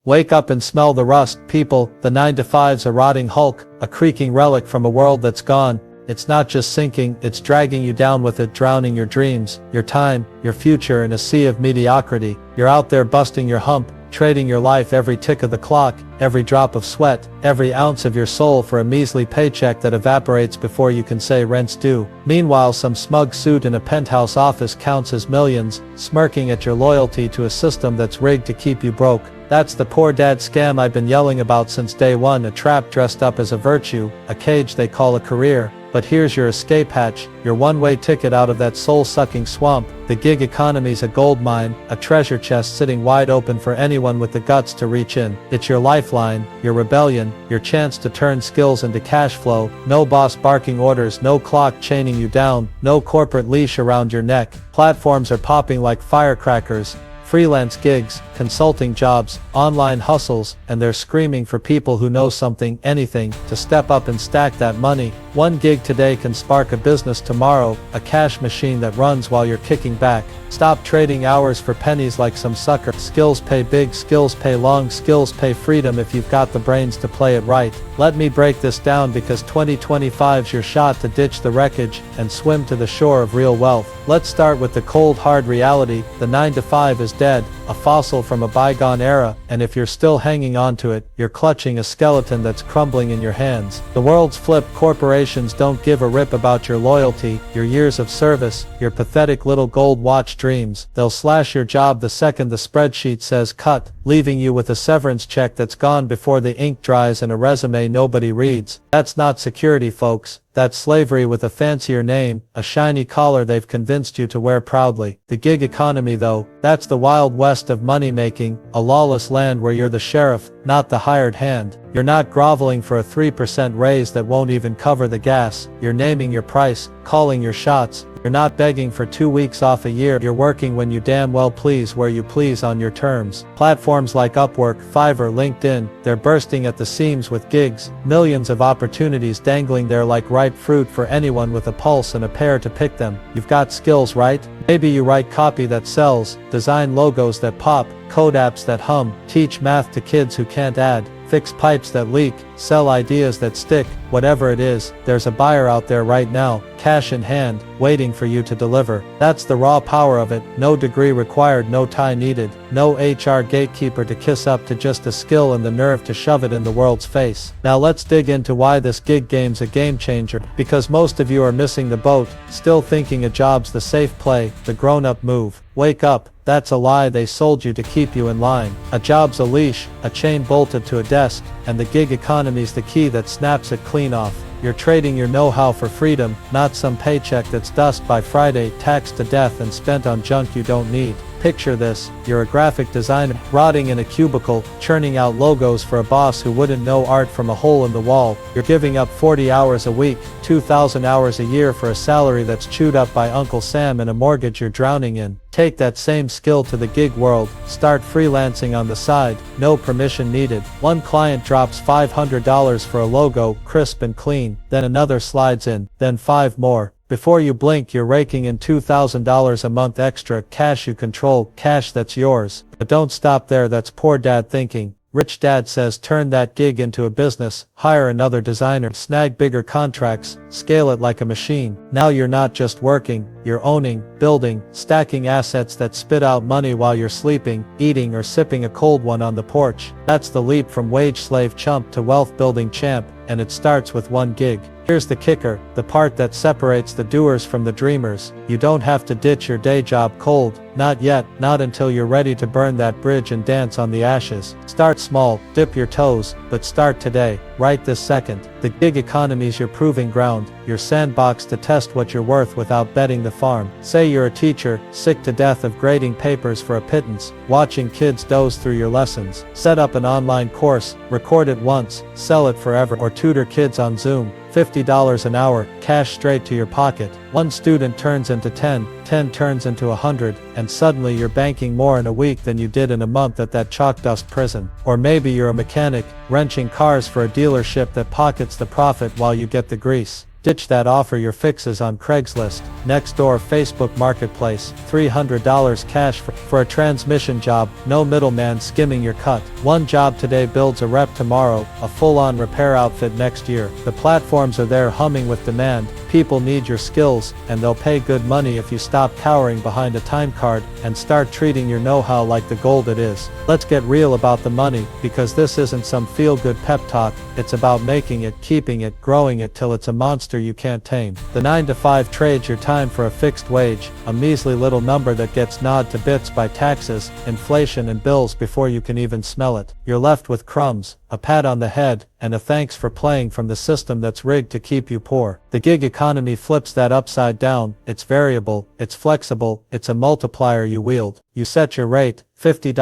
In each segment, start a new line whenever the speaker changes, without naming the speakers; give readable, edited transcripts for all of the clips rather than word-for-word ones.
Wake up and smell the rust, people. The 9-to-5's a rotting hulk, a creaking relic from a world that's gone. It's not just sinking, it's dragging you down with it, drowning your dreams, your time, your future in a sea of mediocrity. You're out there busting your hump, trading your life, every tick of the clock, every drop of sweat, every ounce of your soul for a measly paycheck that evaporates before you can say rent's due. Meanwhile, some smug suit in a penthouse office counts his millions, smirking at your loyalty to a system that's rigged to keep you broke. That's the poor dad scam I've been yelling about since day one, a trap dressed up as a virtue, a cage they call a career. But here's your escape hatch, your one-way ticket out of that soul-sucking swamp. The gig economy's a goldmine, a treasure chest sitting wide open for anyone with the guts to reach in. It's your lifeline, your rebellion, your chance to turn skills into cash flow. No boss barking orders, no clock chaining you down, no corporate leash around your neck. Platforms are popping like firecrackers. Freelance gigs, consulting jobs, online hustles, and they're screaming for people who know something, anything, to step up and stack that money. One gig today can spark a business tomorrow, a cash machine that runs while you're kicking back. Stop trading hours for pennies like some sucker. Skills pay big, skills pay long, skills pay freedom if you've got the brains to play it right. Let me break this down, because 2025's your shot to ditch the wreckage and swim to the shore of real wealth. Let's start with the cold hard reality. The 9-to-5 is dead, a fossil from a bygone era, and if you're still hanging on to it, you're clutching a skeleton that's crumbling in your hands. The world's flipped. Corporations don't give a rip about your loyalty, your years of service, your pathetic little gold watch dreams. They'll slash your job the second the spreadsheet says cut, leaving you with a severance check that's gone before the ink dries and a resume nobody reads. That's not security, folks. That's slavery with a fancier name, a shiny collar they've convinced you to wear proudly. The gig economy, though, that's the wild west of money making, a lawless land where you're the sheriff, not the hired hand. You're not groveling for a 3% raise that won't even cover the gas. You're naming your price, calling your shots. You're not begging for 2 weeks off a year. You're working when you damn well please, where you please, on your terms. Platforms like Upwork, Fiverr, LinkedIn, they're bursting at the seams with gigs, millions of opportunities dangling there like ripe fruit for anyone with a pulse and a pair to pick them. You've got skills, right? Maybe you write copy that sells, design logos that pop, code apps that hum, teach math to kids who can't add, fix pipes that leak, sell ideas that stick. Whatever it is, there's a buyer out there right now, cash in hand, waiting for you to deliver. That's the raw power of it. No degree required, no tie needed, no HR gatekeeper to kiss up to, just a skill and the nerve to shove it in the world's face. Now let's dig into why this gig game's a game changer. Because most of you are missing the boat, still thinking a job's the safe play, the grown-up move. Wake up. That's a lie they sold you to keep you in line. A job's a leash, a chain bolted to a desk, and the gig economy's the key that snaps it clean off. You're trading your know-how for freedom, not some paycheck that's dust by Friday, taxed to death and spent on junk you don't need. Picture this, you're a graphic designer, rotting in a cubicle, churning out logos for a boss who wouldn't know art from a hole in the wall. You're giving up 40 hours a week, 2,000 hours a year for a salary that's chewed up by Uncle Sam and a mortgage you're drowning in. Take that same skill to the gig world, start freelancing on the side, no permission needed. One client drops $500 for a logo, crisp and clean, then another slides in, then 5 more. Before you blink, you're raking in $2,000 a month extra, cash you control, cash that's yours. But don't stop there, that's poor dad thinking. Rich dad says turn that gig into a business, hire another designer, snag bigger contracts, scale it like a machine. Now you're not just working, you're owning, building, stacking assets that spit out money while you're sleeping, eating, or sipping a cold one on the porch. That's the leap from wage slave chump to wealth building champ, and it starts with one gig. Here's the kicker, the part that separates the doers from the dreamers. You don't have to ditch your day job cold. Not yet, not until you're ready to burn that bridge and dance on the ashes. Start small, dip your toes, but start today, right this second. The gig economy's your proving ground, your sandbox to test what you're worth without betting the farm. Say you're a teacher, sick to death of grading papers for a pittance, watching kids doze through your lessons. Set up an online course, record it once, sell it forever, or tutor kids on Zoom. $50 an hour, cash straight to your pocket. One student turns into 10, 10 turns into 100, and suddenly you're banking more in a week than you did in a month at that chalk dust prison. Or maybe you're a mechanic, wrenching cars for a dealership that pockets the profit while you get the grease. Ditch that offer your fixes on Craigslist, Nextdoor, Facebook Marketplace, $300 cash for a transmission job, no middleman skimming your cut. One job today builds a rep tomorrow, a full-on repair outfit next year. The platforms are there humming with demand. People need your skills, and they'll pay good money if you stop cowering behind a time card and start treating your know-how like the gold it is. Let's get real about the money, because this isn't some feel-good pep talk. It's about making it, keeping it, growing it till it's a monster you can't tame. The 9-to-5 trades your time for a fixed wage, a measly little number that gets gnawed to bits by taxes, inflation and bills before you can even smell it. You're left with crumbs, a pat on the head, and a thanks for playing from the system that's rigged to keep you poor. The gig economy flips that upside down. It's variable, it's flexible, it's a multiplier you wield. You set your rate, $50,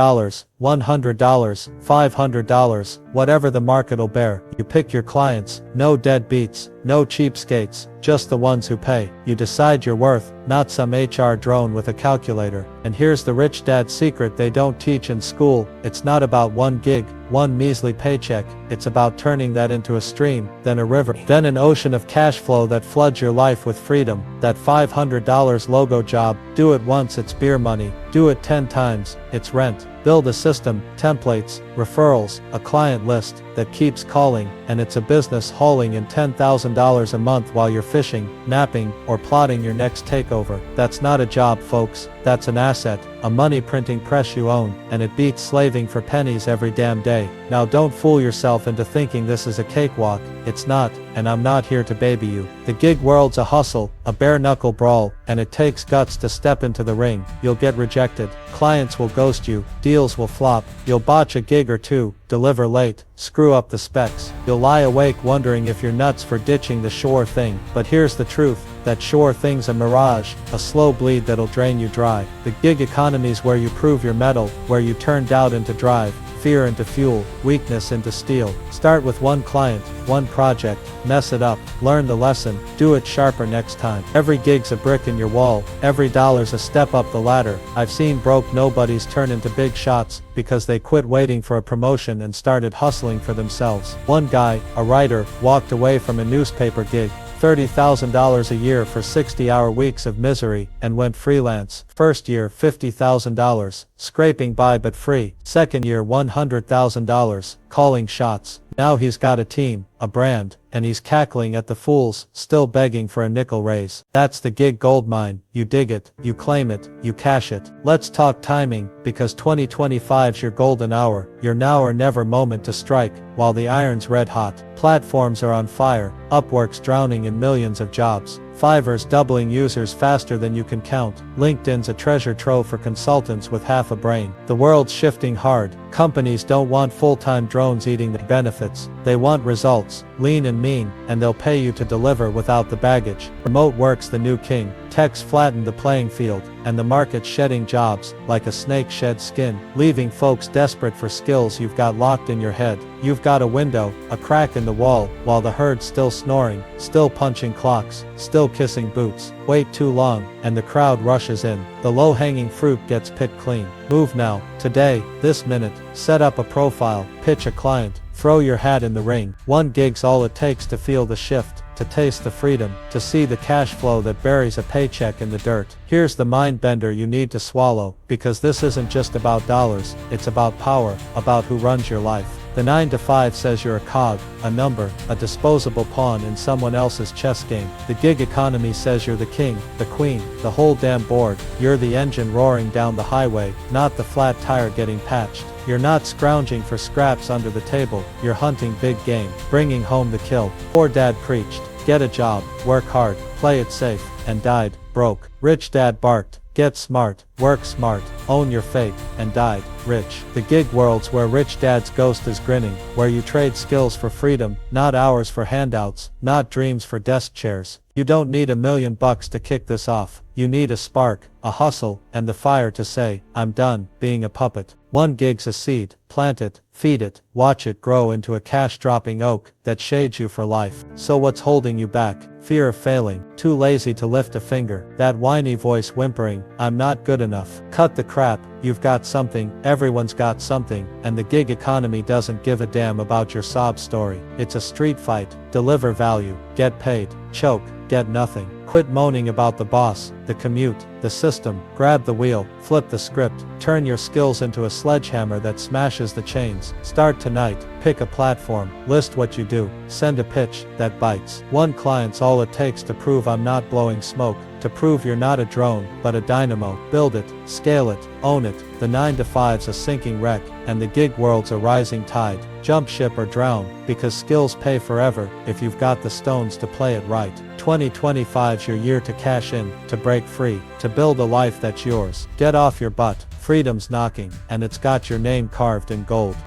$100, $500, whatever the market'll bear. You pick your clients, no deadbeats, no cheapskates, just the ones who pay. You decide your worth, not some HR drone with a calculator. And here's the rich dad's secret they don't teach in school. It's not about one gig, one measly paycheck. It's about turning that into a stream, then a river, then an ocean of cash flow that floods your life with freedom. That $500 logo job, do it once, it's beer money. Do it 10 times, it's rent. Build a system, templates, referrals, a client list that keeps calling, and it's a business hauling in $10,000 a month while you're fishing, napping, or plotting your next takeover. That's not a job, folks. That's an asset, a money printing press you own, and it beats slaving for pennies every damn day. Now don't fool yourself into thinking this is a cakewalk. It's not, and I'm not here to baby you. The gig world's a hustle, a bare-knuckle brawl, and it takes guts to step into the ring. You'll get rejected, clients will ghost you, deals will flop, you'll botch a gig or two, deliver late, screw up the specs. You'll lie awake wondering if you're nuts for ditching the sure thing. But here's the truth, that sure thing's a mirage, a slow bleed that'll drain you dry. The gig economy's where you prove your mettle, where you turn doubt into drive, fear into fuel, weakness into steel. Start with one client, one project, mess it up, learn the lesson, do it sharper next time. Every gig's a brick in your wall, every dollar's a step up the ladder. I've seen broke nobodies turn into big shots, because they quit waiting for a promotion and started hustling for themselves. One guy, a writer, walked away from a newspaper gig, $30,000 a year for 60-hour weeks of misery, and went freelance. First year, $50,000, scraping by but free. Second year, $100,000, calling shots. Now he's got a team, a brand, and he's cackling at the fools, still begging for a nickel raise. That's the gig goldmine. You dig it, you claim it, you cash it. Let's talk timing, because 2025's your golden hour, your now or never moment to strike, while the iron's red hot. Platforms are on fire, Upwork's drowning in millions of jobs. Fiverr's doubling users faster than you can count. LinkedIn's a treasure trove for consultants with half a brain. The world's shifting hard. Companies don't want full-time drones eating the benefits. They want results, lean and mean, and they'll pay you to deliver without the baggage. Remote work's the new king. Tech's flattened the playing field, and the market's shedding jobs, like a snake sheds skin, leaving folks desperate for skills you've got locked in your head. You've got a window, a crack in the wall, while the herd's still snoring, still punching clocks, still kissing boots. Wait too long, and the crowd rushes in. The low-hanging fruit gets picked clean. Move now, today, this minute. Set up a profile, pitch a client, throw your hat in the ring. One gig's all it takes to feel the shift, to taste the freedom, to see the cash flow that buries a paycheck in the dirt. Here's the mind bender you need to swallow, because this isn't just about dollars, it's about power, about who runs your life. The 9-to-5 says you're a cog, a number, a disposable pawn in someone else's chess game. The gig economy says you're the king, the queen, the whole damn board. You're the engine roaring down the highway, not the flat tire getting patched. You're not scrounging for scraps under the table, you're hunting big game, bringing home the kill. Poor dad preached, get a job, work hard, play it safe, and died broke. Rich dad barked, get smart, work smart, own your fate, and died rich. The gig world's where rich dad's ghost is grinning, where you trade skills for freedom, not hours for handouts, not dreams for desk chairs. You don't need $1 million to kick this off. You need a spark, a hustle, and the fire to say, I'm done being a puppet. 1 gig's a seed, plant it, feed it, watch it grow into a cash-dropping oak that shades you for life. So what's holding you back? Fear of failing, too lazy to lift a finger, that whiny voice whimpering, I'm not good enough. Cut the crap, you've got something, everyone's got something, and the gig economy doesn't give a damn about your sob story. It's a street fight, deliver value, get paid, choke, get nothing. Quit moaning about the boss, the commute, the system, grab the wheel, flip the script, turn your skills into a sledgehammer that smashes the chains. Start tonight, pick a platform, list what you do, send a pitch that bites. 1 client's all it takes to prove I'm not blowing smoke, to prove you're not a drone, but a dynamo. Build it, scale it, own it. The 9-to-5's a sinking wreck, and the gig world's a rising tide. Jump ship or drown, because skills pay forever, if you've got the stones to play it right. 2025's your year to cash in, to break free, to build a life that's yours. Get off your butt, freedom's knocking, and it's got your name carved in gold.